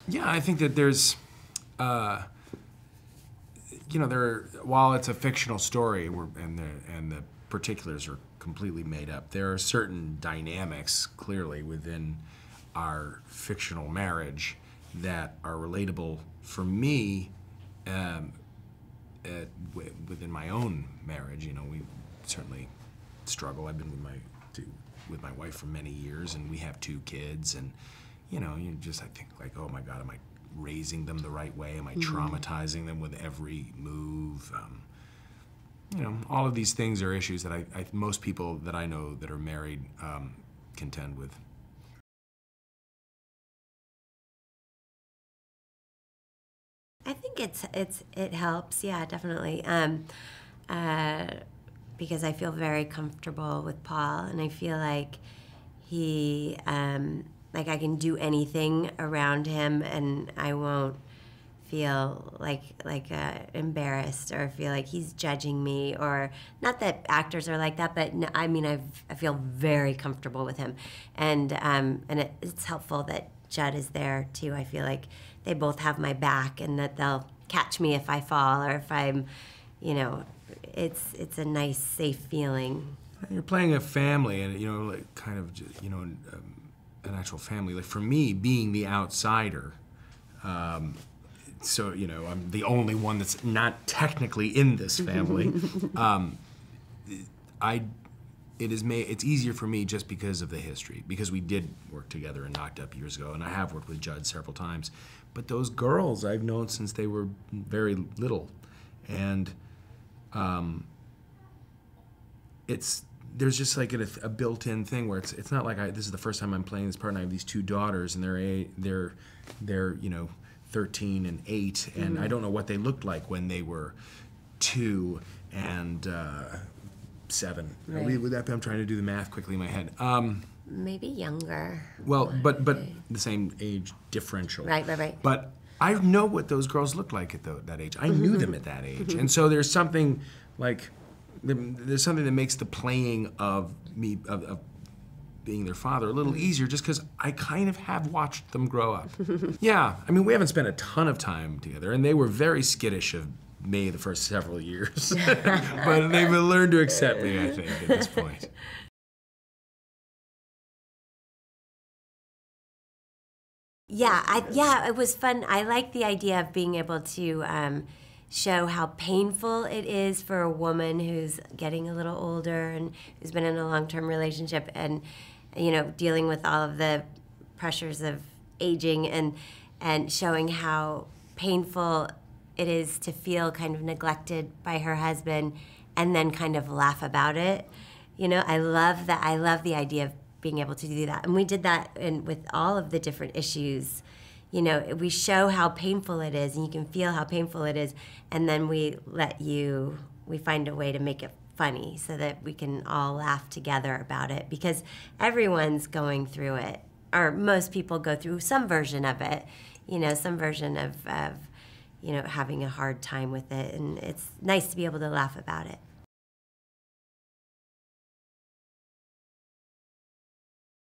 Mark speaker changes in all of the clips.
Speaker 1: Yeah, I think that there's, you know, while it's a fictional story and the particulars are completely made up, there are certain dynamics clearly within our fictional marriage that are relatable for me within my own marriage. You know, we certainly struggle. I've been with my wife for many years, and we have 2 kids, and you know, I think like, oh my God, am I raising them the right way? Am I traumatizing them with every move? You know, all of these things are issues that most people that I know that are married contend with.
Speaker 2: I think it helps, yeah, definitely. Because I feel very comfortable with Paul, and I feel like he, like I can do anything around him, and I won't feel like embarrassed or feel like he's judging me, or not that actors are like that, but no, I mean I feel very comfortable with him, and it's helpful that Judd is there too. I feel like they both have my back, and that they'll catch me if I fall or if I'm, you know, it's a nice, safe feeling.
Speaker 1: You're playing a family, and you know, like kind of, you know, an actual family. Like for me, being the outsider, so you know, I'm the only one that's not technically in this family. It's easier for me just because of the history, because we did work together in Knocked Up years ago, and I have worked with Judd several times. But those girls I've known since they were very little, and there's just like a built-in thing where it's not like this is the first time I'm playing this part, and I have these 2 daughters, and they're you know, 13 and 8, and I don't know what they looked like when they were 2 and 7.
Speaker 2: Right.
Speaker 1: Would that be? I'm trying to do the math quickly in my head.
Speaker 2: Maybe younger.
Speaker 1: Well, but the same age differential.
Speaker 2: Right.
Speaker 1: But I know what those girls looked like at that age. I knew them at that age, and so there's something like that makes the playing of me of being their father a little easier, just because I kind of have watched them grow up. Yeah, I mean, we haven't spent a ton of time together, and they were very skittish of me the first several years, but they've learned to accept me, I think, at this point.
Speaker 2: Yeah, it was fun. I like the idea of being able to show how painful it is for a woman who's getting a little older and who's been in a long-term relationship, and you know, dealing with all of the pressures of aging, and showing how painful it is to feel kind of neglected by her husband, and then kind of laugh about it. You know, I love that. I love the idea of being able to do that, and we did that with all of the different issues. You know, we show how painful it is, and you can feel how painful it is, and then we find a way to make it funny so that we can all laugh together about it, because everyone's going through it, or most people go through some version of it, you know, some version of you know, having a hard time with it, and it's nice to be able to laugh about it.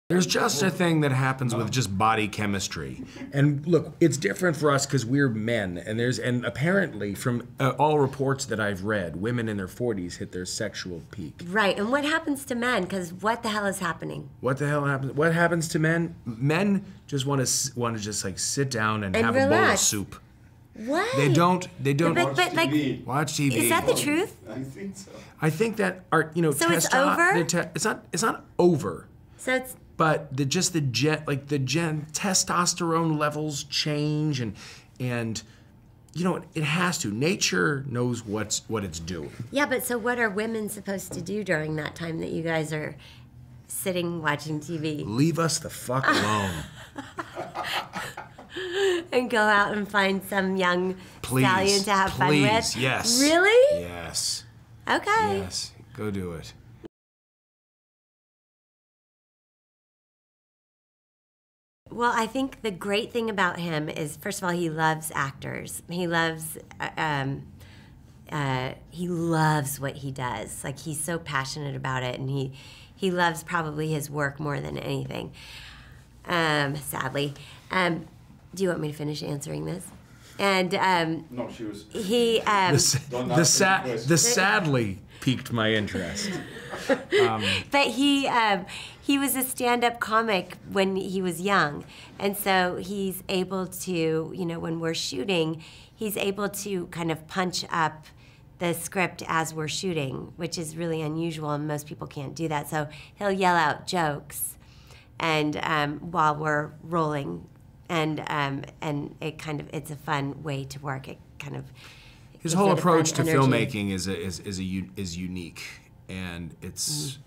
Speaker 1: There's just a thing that happens with just body chemistry. And look, it's different for us because we're men, and apparently from all reports that I've read, women in their 40s hit their sexual peak.
Speaker 2: Right, and what happens to men? Because what the hell is happening?
Speaker 1: What the hell happens? What happens to men? Men just want to just like sit down and have
Speaker 2: relax.
Speaker 1: A bowl of soup.
Speaker 2: What?
Speaker 1: They don't
Speaker 2: but
Speaker 1: like, watch TV.
Speaker 2: Is that the truth?
Speaker 3: I think so.
Speaker 1: I think that
Speaker 2: So it's over?
Speaker 1: It's not over.
Speaker 2: So it's...
Speaker 1: But the testosterone levels change, and you know, it has to. Nature knows what it's doing.
Speaker 2: Yeah, but so what are women supposed to do during that time that you guys are sitting watching TV?
Speaker 1: Leave us the fuck alone.
Speaker 2: And go out and find some young stallion to have fun with?
Speaker 1: Yes.
Speaker 2: Really?
Speaker 1: Yes.
Speaker 2: Okay.
Speaker 1: Yes. Go do it.
Speaker 2: Well, I think the great thing about him is, first of all, he loves actors. He loves what he does. Like, he's so passionate about it, and he loves probably his work more than anything, sadly. Do you want me to finish answering this? And
Speaker 3: No, she was.
Speaker 2: he
Speaker 1: The sadly piqued my interest.
Speaker 2: but he was a stand-up comic when he was young, and so he's able to, you know, when we're shooting, he's able to kind of punch up the script as we're shooting, which is really unusual, and most people can't do that. So he'll yell out jokes, and while we're rolling, and it kind of, it's a fun way to work. It kind of
Speaker 1: His
Speaker 2: gives
Speaker 1: whole
Speaker 2: it a
Speaker 1: approach to
Speaker 2: fun energy.
Speaker 1: filmmaking is unique, and it's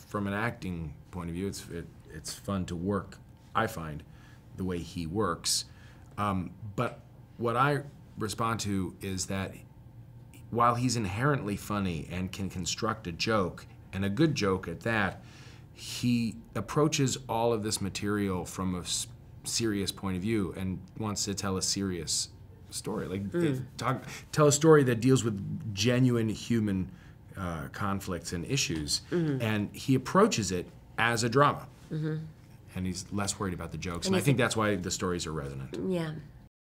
Speaker 1: from an acting point of view, it's fun to work. I find the way he works, but what I respond to is that while he's inherently funny and can construct a joke, and a good joke at that, he approaches all of this material from a serious point of view and wants to tell a serious story. Like tell a story that deals with genuine human conflicts and issues, and he approaches it as a drama. And he's less worried about the jokes, and I think that's why the stories are resonant.
Speaker 2: Yeah.